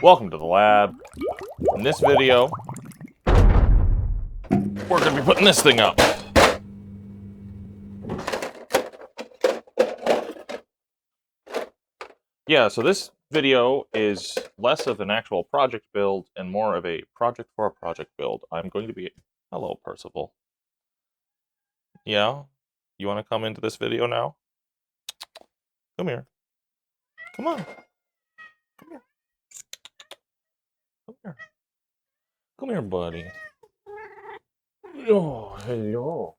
Welcome to the lab. In this video, we're going to be putting this thing up. Yeah, so this video is less of an actual project build and more of a project for a project build. I'm going to be... Hello, Percival. Yeah? You want to come into this video now? Come here. Come on. Come here. Come here. Come here, buddy. Oh, hello.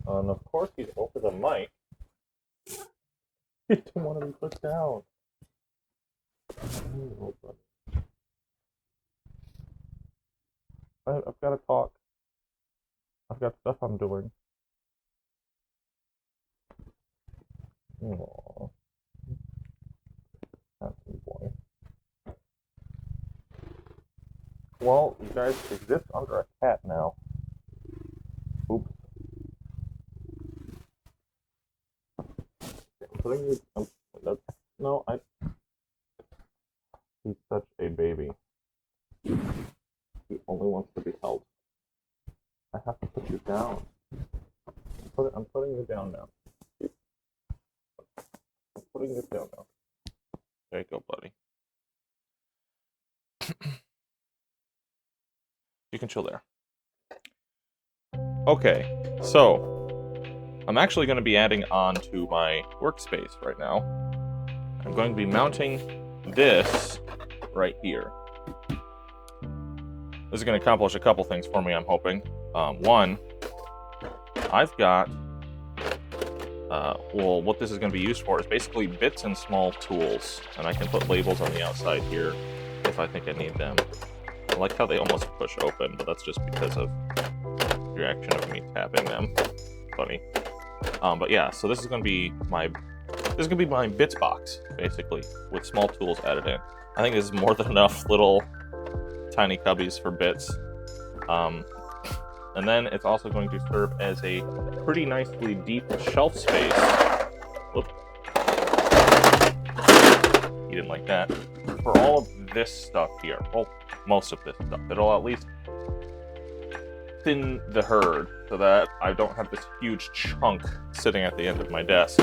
And of course he's over the mic. He didn't want to be put down. Oh, buddy. I've got to talk. I've got stuff I'm doing. Aww. Handsome boy. Well, you guys exist under a cat now. Oops. No, he's such a baby. He only wants to be held. I have to put you down. I'm putting you down now. I'm putting you down now. There you go, buddy. You can chill there. Okay, so I'm actually going to be adding on to my workspace right now. I'm going to be mounting this right here. This is going to accomplish a couple things for me, I'm hoping. One, I've got, well, what this is going to be used for is basically bits and small tools, and I can put labels on the outside here if I think I need them. I like how they almost push open, but that's just because of the reaction of me tapping them. Funny. But yeah, so this is going to be my bits box, basically, with small tools added in. I think this is more than enough little tiny cubbies for bits. And then it's also going to serve as a pretty nicely deep shelf space. Whoop. You didn't like that. For all of this stuff here, well, most of this stuff, it'll at least thin the herd so that I don't have this huge chunk sitting at the end of my desk.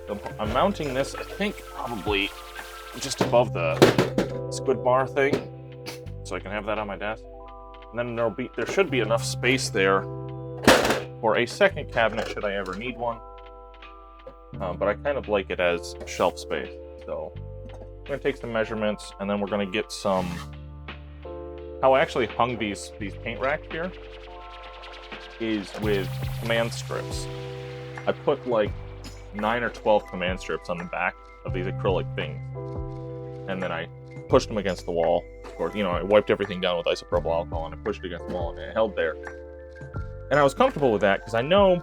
So I'm mounting this, I think, probably just above the squid bar thing, so I can have that on my desk. And then there should be enough space there for a second cabinet should I ever need one. But I kind of like it as shelf space. So I'm going to take some measurements, and then we're going to get some... How I actually hung these paint racks here is with command strips. I put like 9 or 12 command strips on the back of these acrylic things. And then I pushed them against the wall. Of course, you know, I wiped everything down with isopropyl alcohol and I pushed it against the wall and it held there. And I was comfortable with that because I know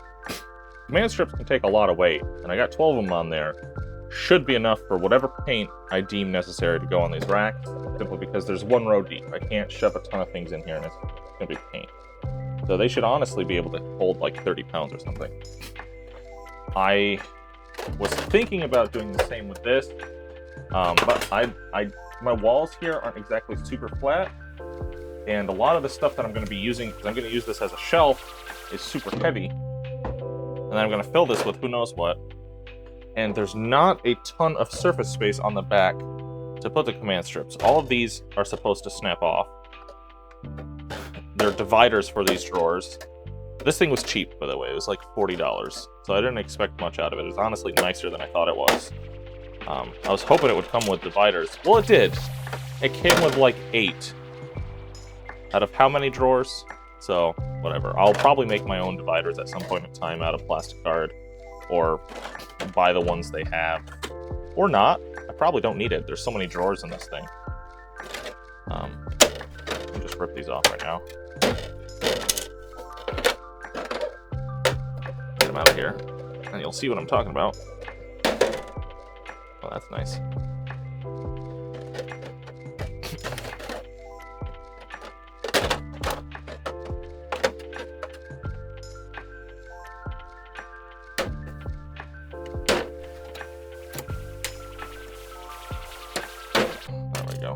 command strips can take a lot of weight, and I got 12 of them on there. Should be enough for whatever paint I deem necessary to go on these racks, simply because there's one row deep. I can't shove a ton of things in here and it's going to be paint. So they should honestly be able to hold like 30 pounds or something. I was thinking about doing the same with this, but my walls here aren't exactly super flat, and a lot of the stuff that I'm going to be using, because I'm going to use this as a shelf, is super heavy, and then I'm going to fill this with who knows what, and there's not a ton of surface space on the back to put the command strips. All of these are supposed to snap off. They're dividers for these drawers. This thing was cheap, by the way. It was like $40, so I didn't expect much out of it. It was honestly nicer than I thought it was. I was hoping it would come with dividers. Well, it did. It came with like 8 out of how many drawers? So, whatever. I'll probably make my own dividers at some point in time out of plastic card, or buy the ones they have. Or not. I probably don't need it. There's so many drawers in this thing. I'll just rip these off right now. Get them out of here, and you'll see what I'm talking about. Oh, that's nice. There we go.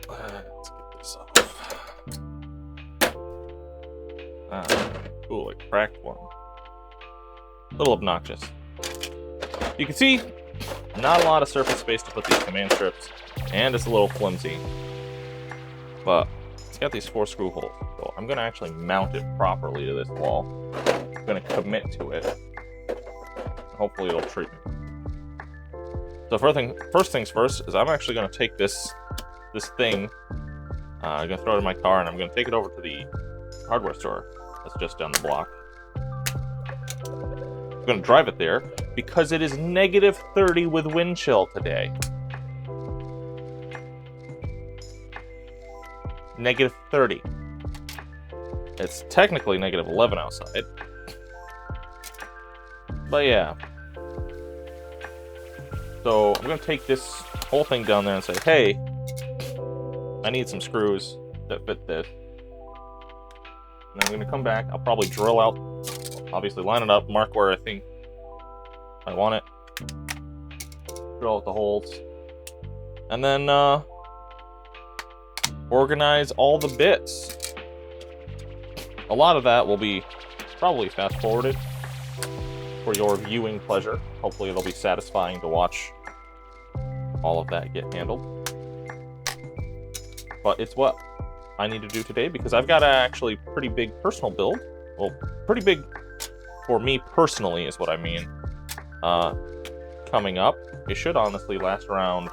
Let's get this off. Cool, it cracked one. A little obnoxious. You can see, not a lot of surface space to put these command strips, and it's a little flimsy. But it's got these 4 screw holes, so I'm going to actually mount it properly to this wall. I'm going to commit to it. Hopefully it'll treat me. So first things first is I'm actually going to take this thing, I'm going to throw it in my car, and I'm going to take it over to the hardware store that's just down the block. I'm going to drive it there because it is -30 with wind chill today. -30. It's technically -11 outside. But yeah. So I'm going to take this whole thing down there and say, hey, I need some screws that fit this. And I'm going to come back. I'll probably drill out, obviously line it up, mark where I think I want it. Drill out the holes. And then organize all the bits. A lot of that will be probably fast forwarded for your viewing pleasure. Hopefully it'll be satisfying to watch all of that get handled. But it's what I need to do today because I've got a actually pretty big personal build. Well, pretty big for me personally is what I mean. Coming up. It should honestly last around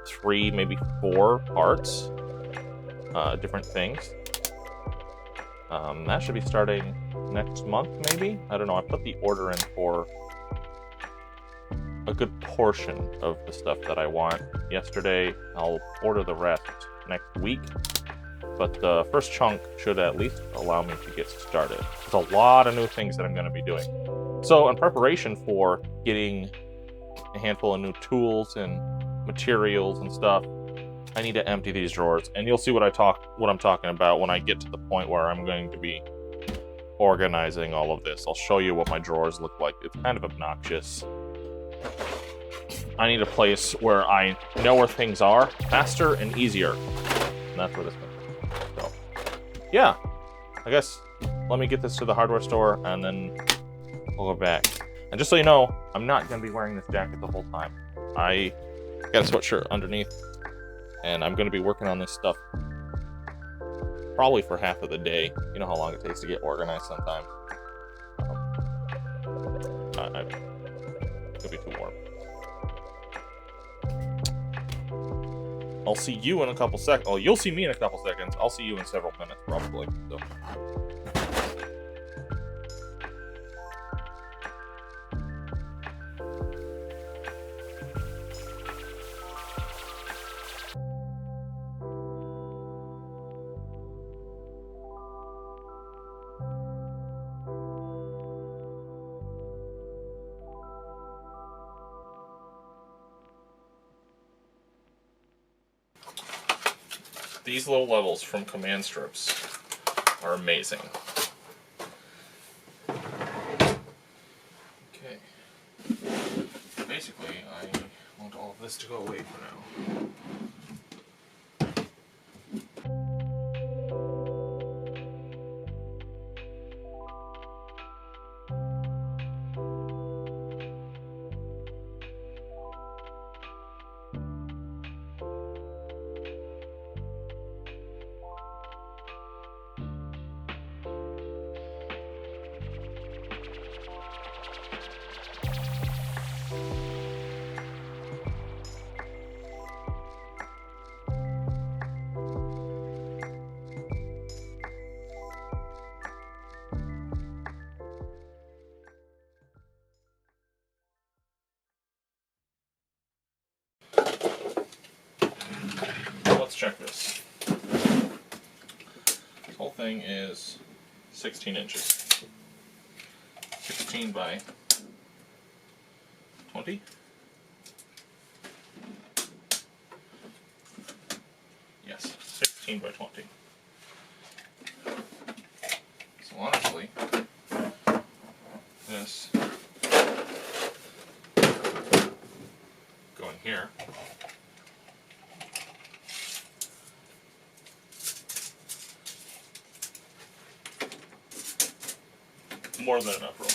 3, maybe 4 parts. Different things. That should be starting next month, maybe? I don't know. I put the order in for a good portion of the stuff that I want yesterday. I'll order the rest next week. But the first chunk should at least allow me to get started. There's a lot of new things that I'm going to be doing. So in preparation for getting a handful of new tools and materials and stuff, I need to empty these drawers, and you'll see what I'm talking about when I get to the point where I'm going to be organizing all of this. I'll show you what my drawers look like. It's kind of obnoxious. I need a place where I know where things are faster and easier, and that's where this comes. So, yeah, I guess let me get this to the hardware store, and then we'll go back. And just so you know, I'm not going to be wearing this jacket the whole time. I got a sweatshirt underneath. And I'm going to be working on this stuff probably for half of the day. You know how long it takes to get organized sometimes. It'll be too warm. I'll see you in a couple seconds. Oh, you'll see me in a couple seconds. I'll see you in several minutes, probably. So. These low levels from command strips are amazing. Okay. Basically, I want all of this to go away for now. Let's check this. This whole thing is 16 inches. 16 by 20. Yes, 16 by 20. So honestly, this. Go in here. More than enough room.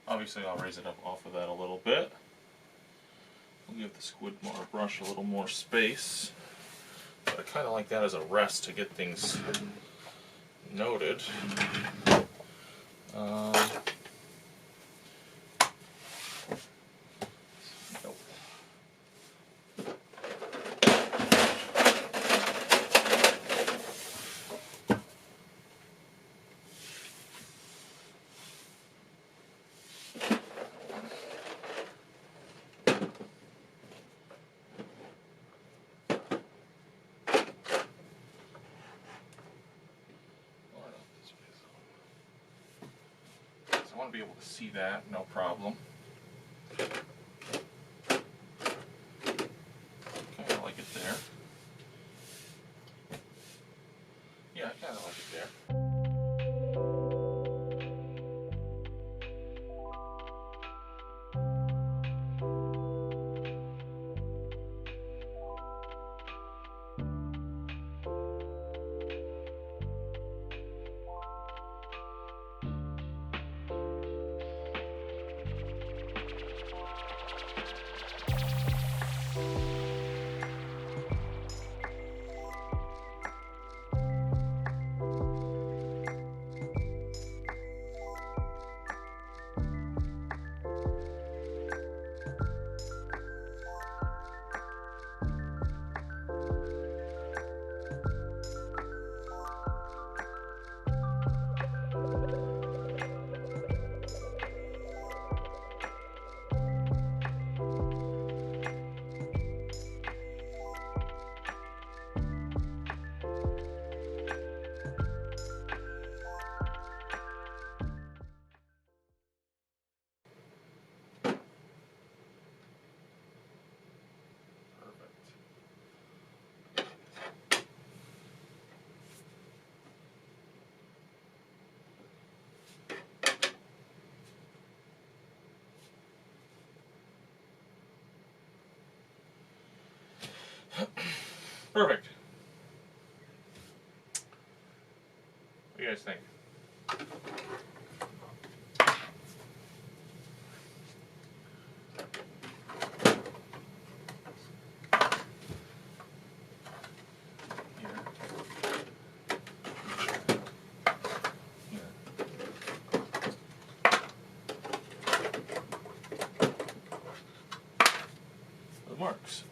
Obviously, I'll raise it up off of that a little bit. We'll give the Squidmar brush a little more space. But I kind of like that as a rest to get things noted. Nope. I want to be able to see that, no problem. Okay, I like it there. Yeah, I kind of like it there. Perfect. What do you guys think? The marks.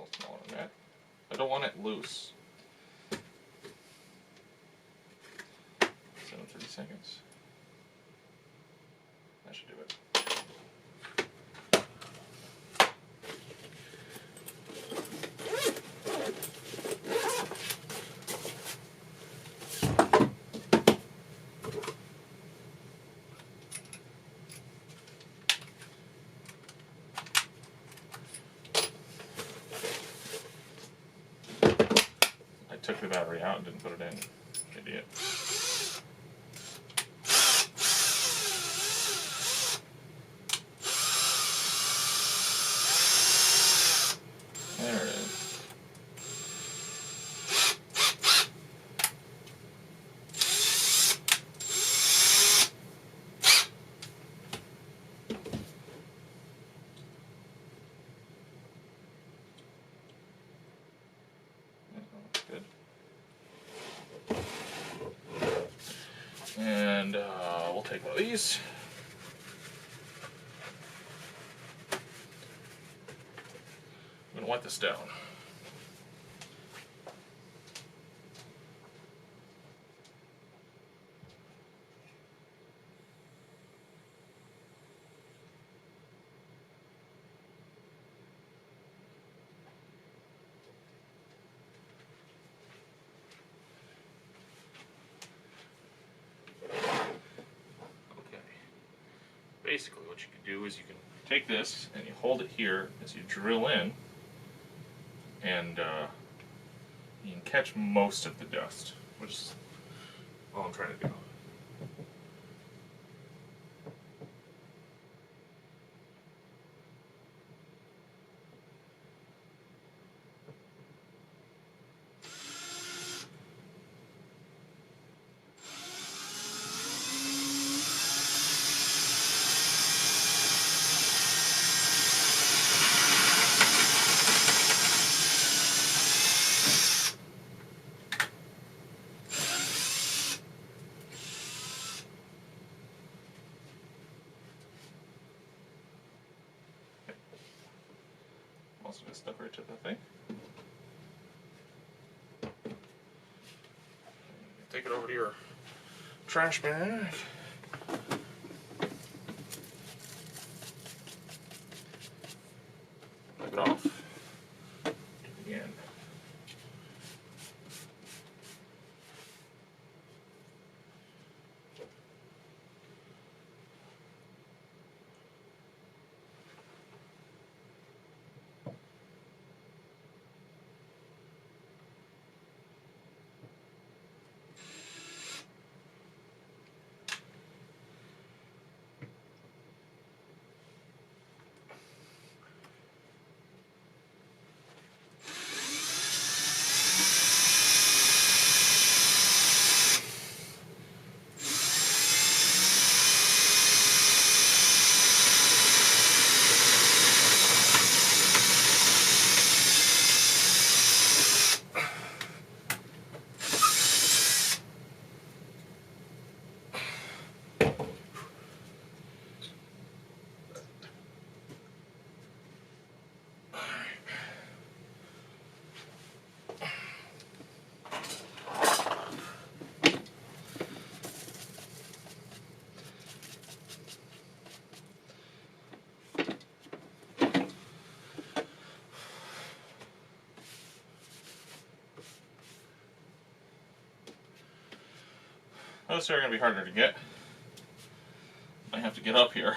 little smaller than that. I don't want it loose. 30 seconds. That should do it. I took the battery out and didn't put it in. Idiot. There it is. Good. And we'll take one of these. I'm going to wet this down. Basically what you can do is you can take this and you hold it here as you drill in, and you can catch most of the dust, which is all I'm trying to do. Also going to stuff right to the thing. Take it over to your trash bag. Wipe it off. Do it again. Those are going to be harder to get. I have to get up here.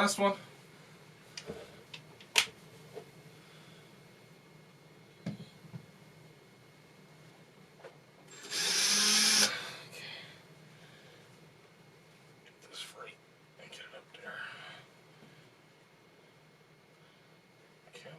last one. Get this free and get it up there. Okay.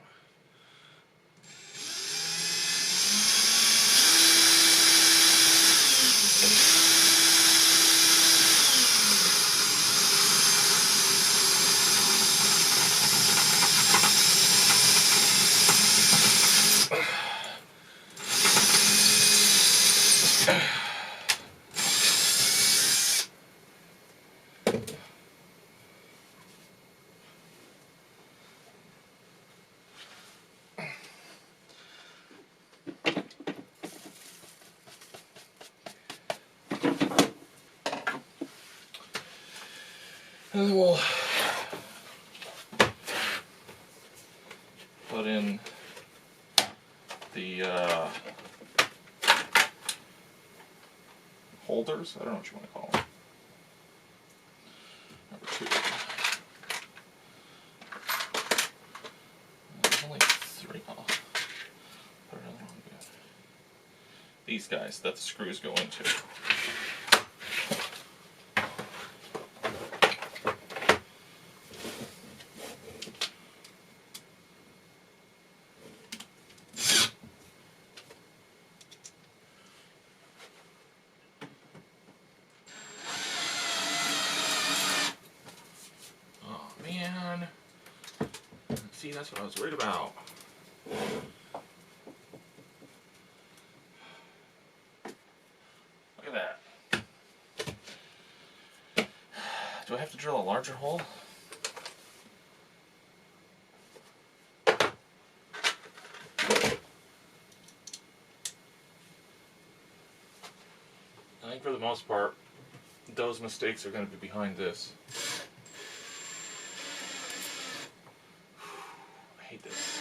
And then we'll put in the holders. I don't know what you want to call them. Number 2. There's only 3. Oh, put another one. Good. These guys that the screws go into. See, that's what I was worried about. Look at that. Do I have to drill a larger hole? I think for the most part, those mistakes are going to be behind this. I hate this.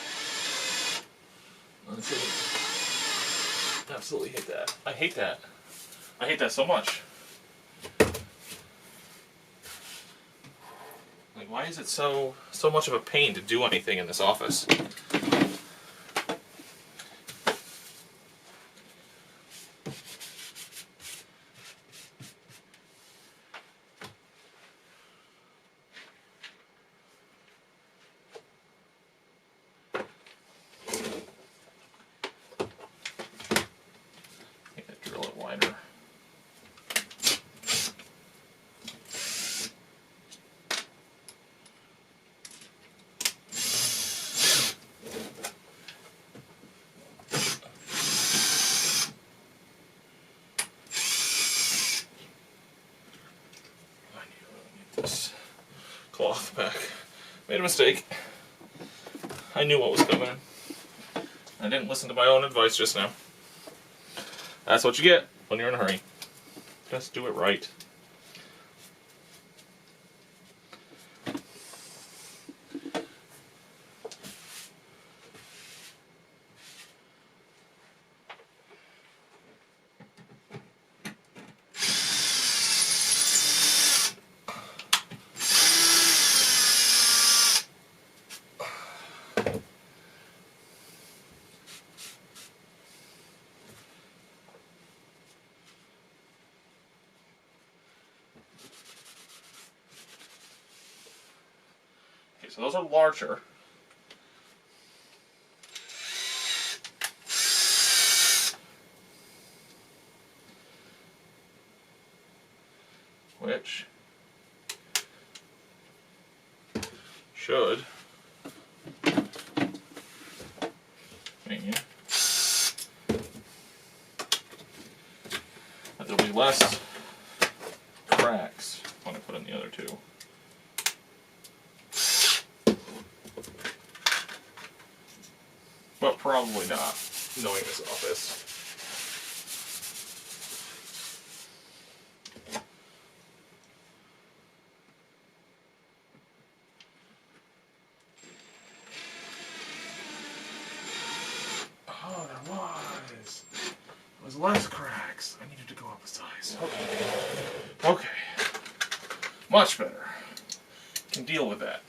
Absolutely hate that. I hate that. I hate that so much. Like, why is it so much of a pain to do anything in this office? Drill it wider. I need this cloth back. Made a mistake. I knew what was coming. I didn't listen to my own advice just now. That's what you get when you're in a hurry. Just do it right. So those are larger. Which should mean that there'll be less cracks when I put in the other two. But probably not, knowing this office. Oh, there was less cracks. I needed to go up a size. Okay. Okay. Much better. can deal with that.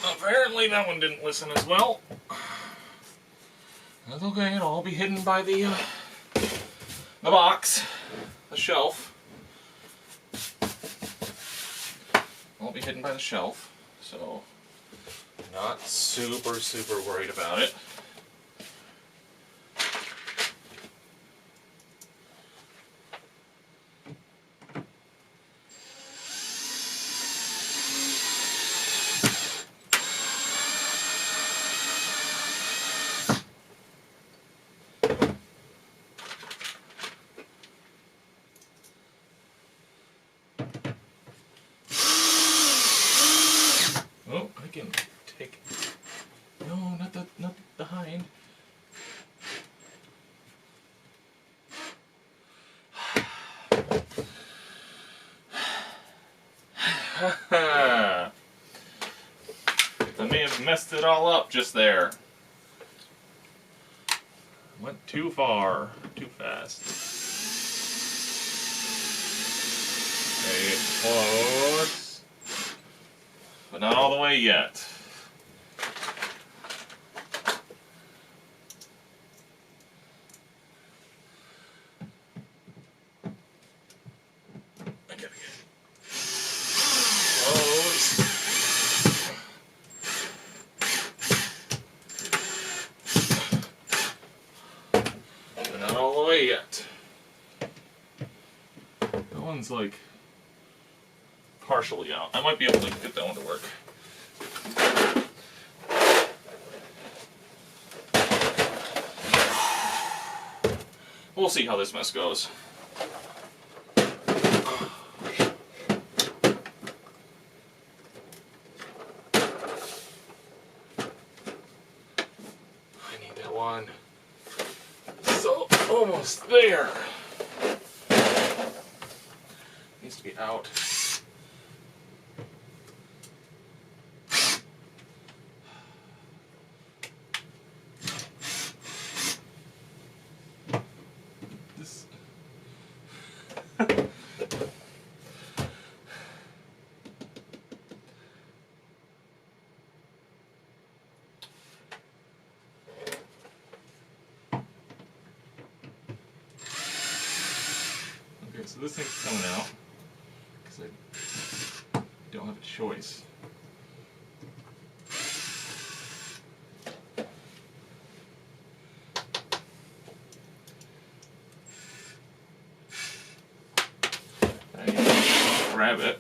Apparently that one didn't listen as well. That's okay, it'll all be hidden by the box, the shelf. Won't be hidden by the shelf, so not super worried about it. Oh, I can take. No, not the hind. I may have messed it all up just there. Went too far, too fast. Okay, close. But not all the way yet. I gotta get close. But not all the way yet. That one's like partially out. I might be able to get that one to work. We'll see how this mess goes. I need that one. So, almost there. Needs to be out. This. Okay, so this thing's coming out because I don't have a choice. I grab it.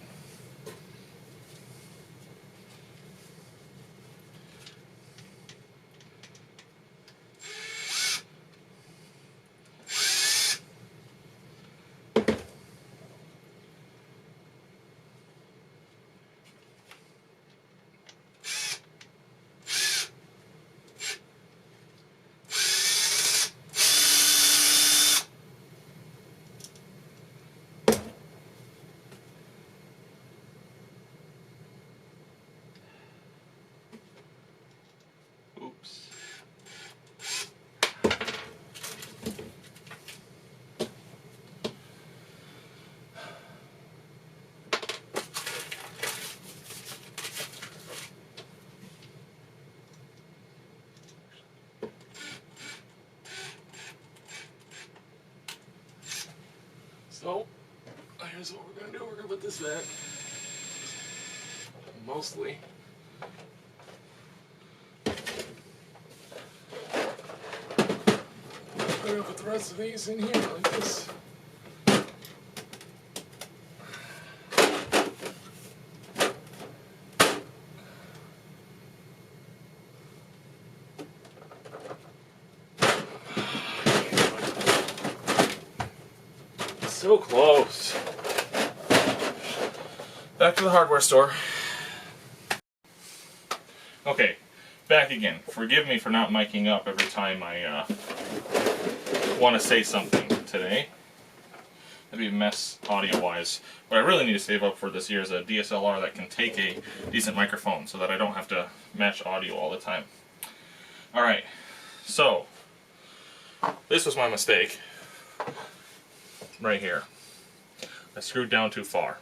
Oops. So, here's what we're gonna do. We're gonna put this back. Mostly. I'm gonna put the rest of these in here like this. So close. Back to the hardware store. Okay, back again. Forgive me for not miking up every time I want to say something today. That'd be a mess audio-wise. What I really need to save up for this year is a DSLR that can take a decent microphone so that I don't have to match audio all the time. Alright, so this was my mistake. right here. I screwed down too far.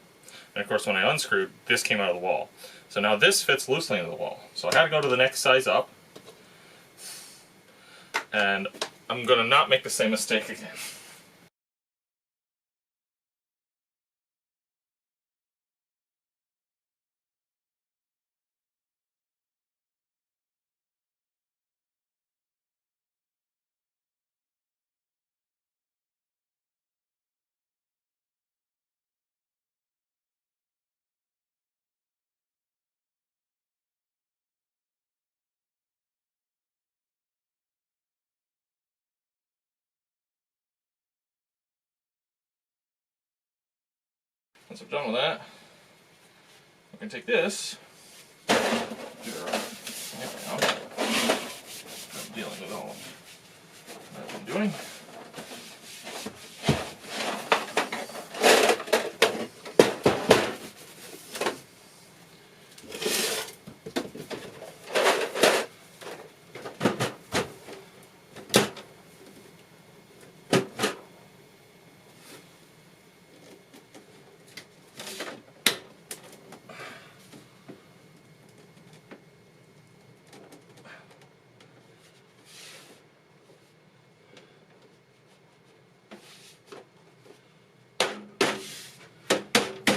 And of course when I unscrewed, this came out of the wall. So now this fits loosely into the wall. So I had to go to the next size up. And I'm going to not make the same mistake again. Once I'm done with that, I can take this. I'm dealing with all that I'm doing.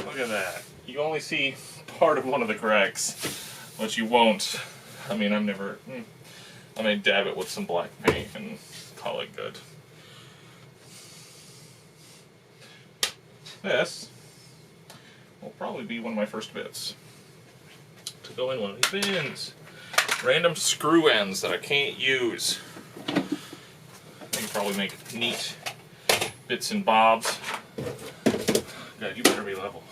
Look at that. You only see part of one of the cracks, but you won't. I mean, I may dab it with some black paint and call it good. This will probably be one of my first bits to go in one of these bins. Random screw ends that I can't use. I can probably make neat bits and bobs. God, you better be level.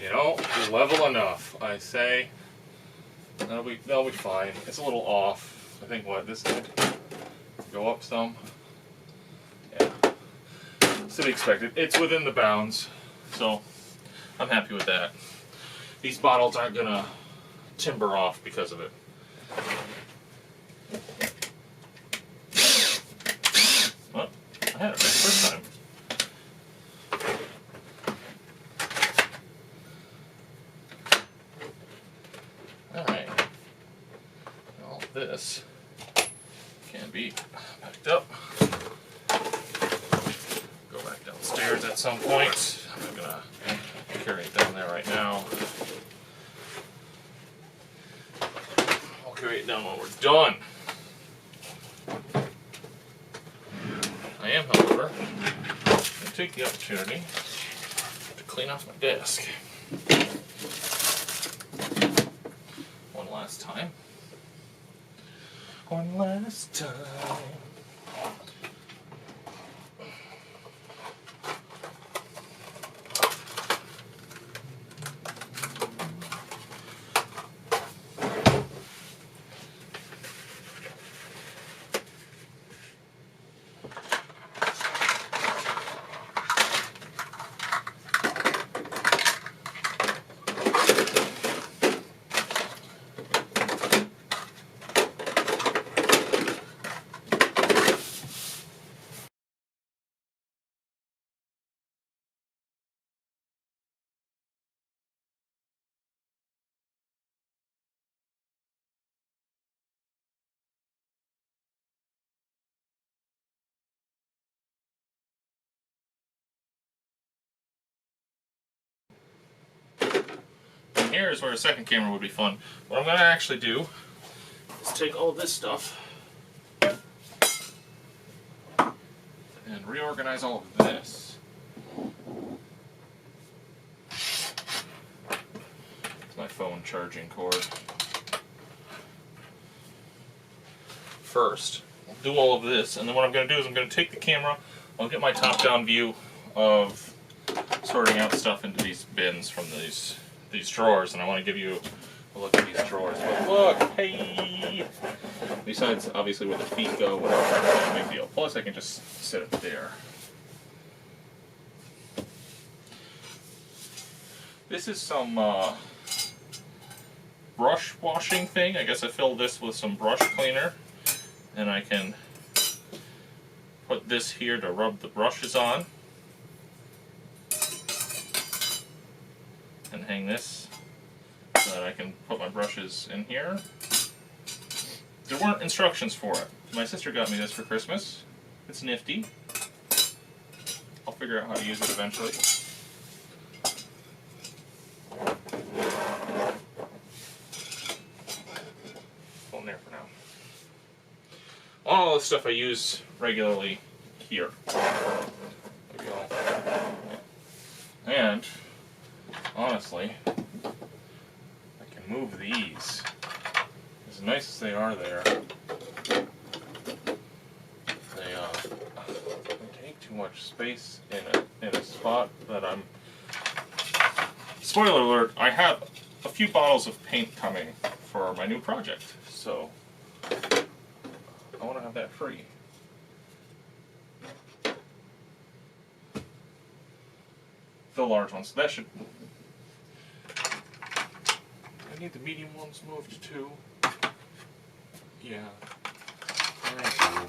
You know, level enough, I say. That'll be fine. It's a little off. I think this could go up some. Yeah. It's to be expected. It's within the bounds, so I'm happy with that. These bottles aren't gonna timber off because of it. Well, I had it right first time. Alright. All this can be packed up. Go back downstairs at some point. I'm not gonna carry it down there right now. I'll carry it down when we're done. I am, however, going to take the opportunity to clean off my desk. One last time. One last time. Here is where a second camera would be fun. What I'm going to actually do is take all this stuff and reorganize all of this. It's my phone charging cord. First, I'll do all of this, and then what I'm going to do is I'm going to take the camera, I'll get my top-down view of sorting out stuff into these bins from these drawers, and I want to give you a look at these drawers. But look, hey! Besides, obviously, where the feet go, whatever, not a big deal. Plus, I can just set it there. This is some brush washing thing. I guess I filled this with some brush cleaner, and I can put this here to rub the brushes on. And hang this so that I can put my brushes in here. There weren't instructions for it. My sister got me this for Christmas. It's nifty. I'll figure out how to use it eventually. Hold there for now. All the stuff I use regularly here. And honestly, I can move these. As nice as they are there, they take too much space in a spot that I'm... Spoiler alert, I have a few bottles of paint coming for my new project, so I want to have that free. The large ones, that should... I need the medium ones moved too. Yeah. I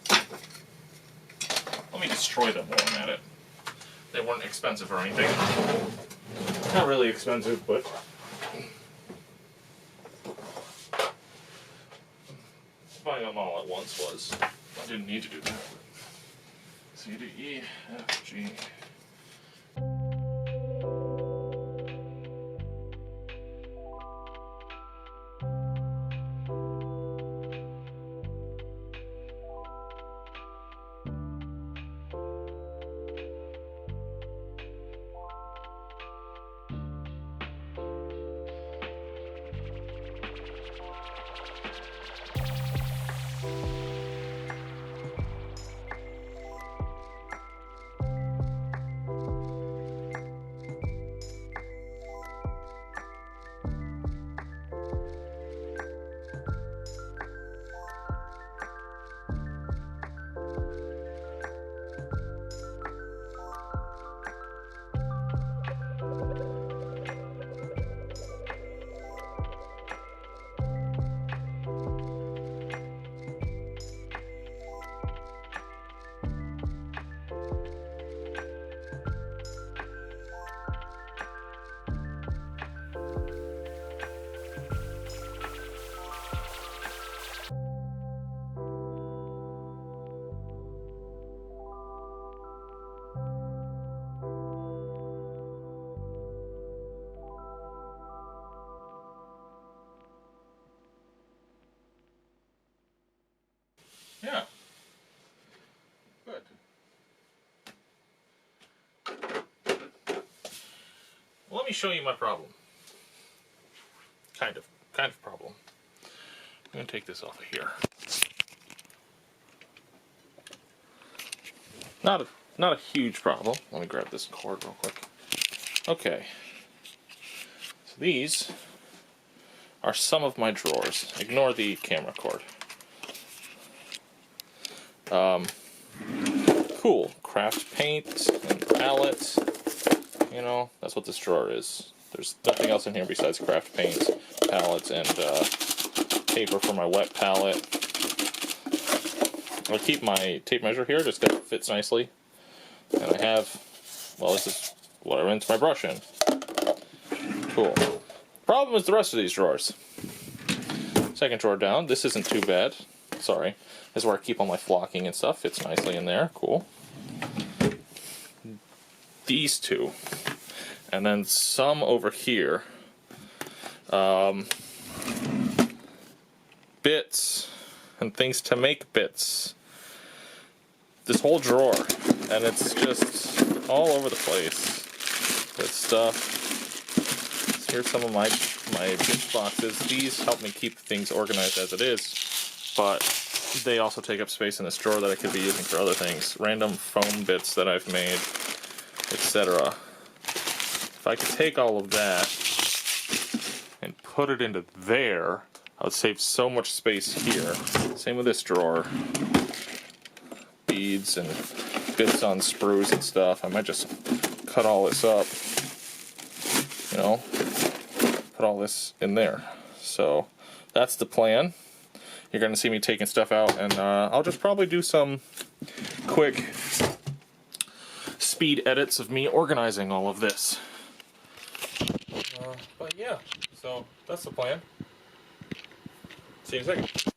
do. Let me destroy them while I'm at it. They weren't expensive or anything. Not really expensive, but... Buying them all at once was... I didn't need to do that. C, D, E, F, G... Yeah. Good. Well, let me show you my problem. Kind of problem. I'm going to take this off of here. Not a huge problem. Let me grab this cord real quick. Okay. So these are some of my drawers. Ignore the camera cord. Cool. Craft paint and palettes. You know, that's what this drawer is. There's nothing else in here besides craft paint, palettes, and paper for my wet palette. I'll keep my tape measure here, just because it fits nicely. And I have, well, this is what I rinse my brush in. Cool. Problem is the rest of these drawers. Second drawer down. This isn't too bad. Sorry. This is where I keep all my flocking and stuff. Fits nicely in there. Cool. These two. And then some over here. Bits and things to make bits. This whole drawer. And it's just all over the place with stuff. So here's some of my bit boxes. These help me keep things organized as it is, but they also take up space in this drawer that I could be using for other things. Random foam bits that I've made, etc. If I could take all of that and put it into there, I would save so much space here. Same with this drawer. Beads and bits on sprues and stuff. I might just cut all this up, you know, put all this in there. So that's the plan. you're going to see me taking stuff out, and I'll just probably do some quick speed edits of me organizing all of this. But yeah, so that's the plan. See you in a second.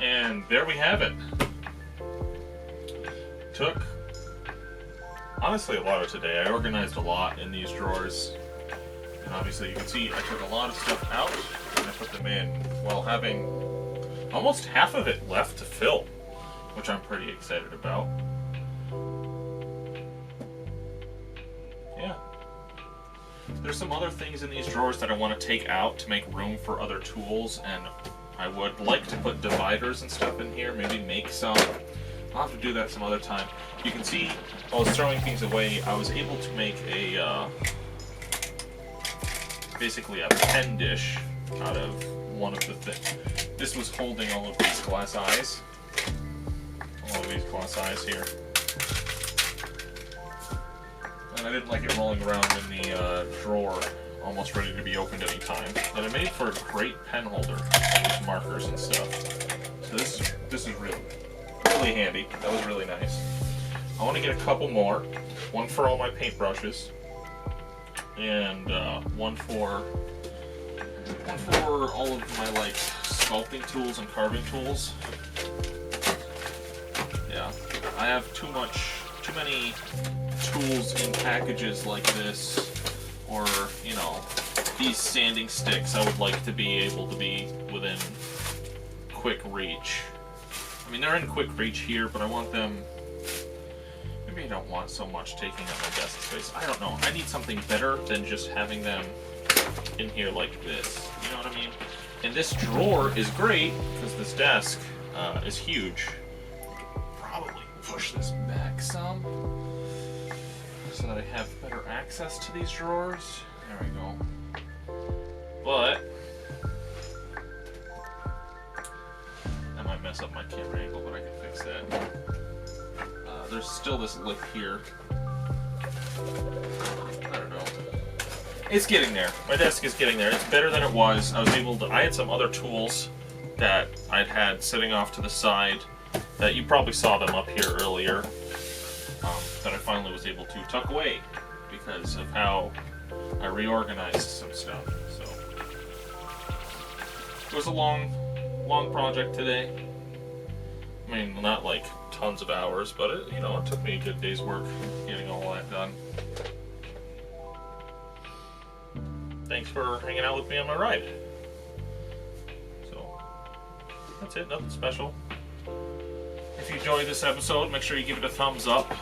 And there we have it. Took, honestly, a lot of today. I organized a lot in these drawers. And obviously you can see I took a lot of stuff out and I put them in while having almost half of it left to fill, which I'm pretty excited about. Yeah. There's some other things in these drawers that I want to take out to make room for other tools, and I would like to put dividers and stuff in here, maybe make some. I'll have to do that some other time. You can see while I was throwing things away, I was able to make a basically a pen dish out of one of the things. This was holding all of these glass eyes. All of these glass eyes here. And I didn't like it rolling around in the drawer, almost ready to be opened any time. And it made for a great pen holder with markers and stuff. So this is really handy. That was really nice. I want to get a couple more. One for all my paintbrushes, and one for all of my like sculpting tools and carving tools. Yeah, I have too many tools in packages like this, or you know, these sanding sticks. I would like to be able to be within quick reach. I mean, they're in quick reach here, but I want them. Maybe I don't want so much taking up my desk space. I don't know. I need something better than just having them in here like this. You know what I mean? And this drawer is great because this desk is huge. Probably push this back some so that I have better access to these drawers. There we go. But that might mess up my camera angle, but I can fix that. There's still this lip here. I don't know. It's getting there. My desk is getting there. It's better than it was. I had some other tools that I'd had sitting off to the side that you probably saw them up here earlier, that I finally was able to tuck away because of how I reorganized some stuff. So it was a long project today. I mean, not like tons of hours, but it took me a good day's work getting all that done. Thanks for hanging out with me on my ride. So that's it, nothing special. If you enjoyed this episode, make sure you give it a thumbs up.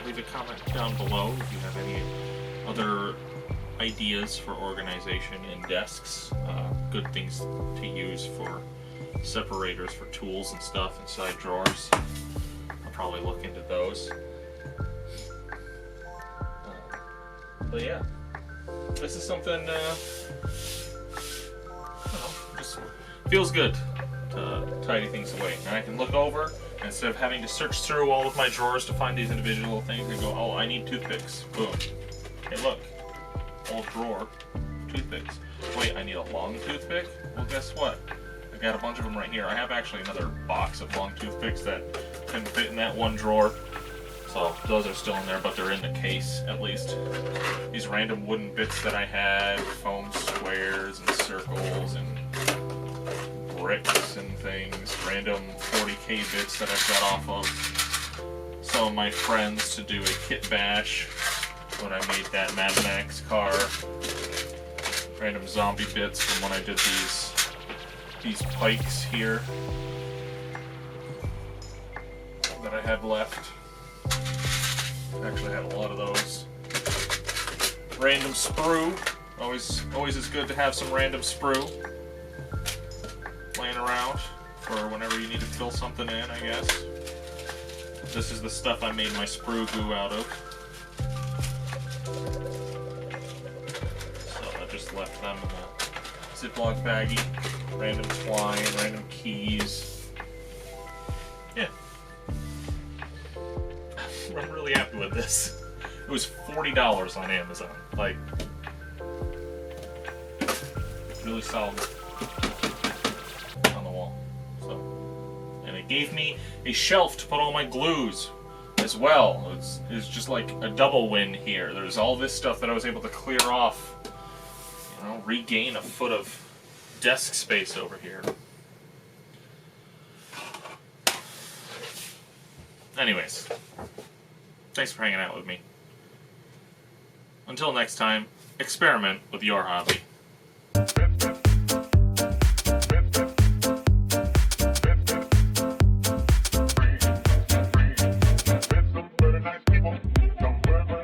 Leave a comment down below if you have any other ideas for organization in desks, good things to use for separators for tools and stuff inside drawers. I'll probably look into those. But yeah, this is something, I don't know, just feels good to tidy things away. And I can look over, and instead of having to search through all of my drawers to find these individual things, and go, oh, I need toothpicks. Boom. Hey, look, whole drawer, toothpicks. Wait, I need a long toothpick? Well, guess what? I got a bunch of them right here. I have actually another box of long toothpicks that can fit in that one drawer. So those are still in there, but they're in the case at least. These random wooden bits that I had, foam squares and circles and bricks and things, random 40K bits that I've got off of some of my friends to do a kit bash when I made that Mad Max car. Random zombie bits from when I did these pikes here that I had left. Actually had a lot of those. Random sprue. Always is good to have some random sprue laying around for whenever you need to fill something in, I guess. This is the stuff I made my sprue goo out of. So I just left them in the Ziploc baggie. Random twine, random keys. Yeah. I'm really happy with this. It was $40 on Amazon. Like, really solid on the wall. So, and it gave me a shelf to put all my glues as well. It's just like a double win here. There's all this stuff that I was able to clear off. You know, regain a foot of desk space over here. Anyways, thanks for hanging out with me. Until next time, experiment with your hobby.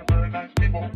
Very nice people.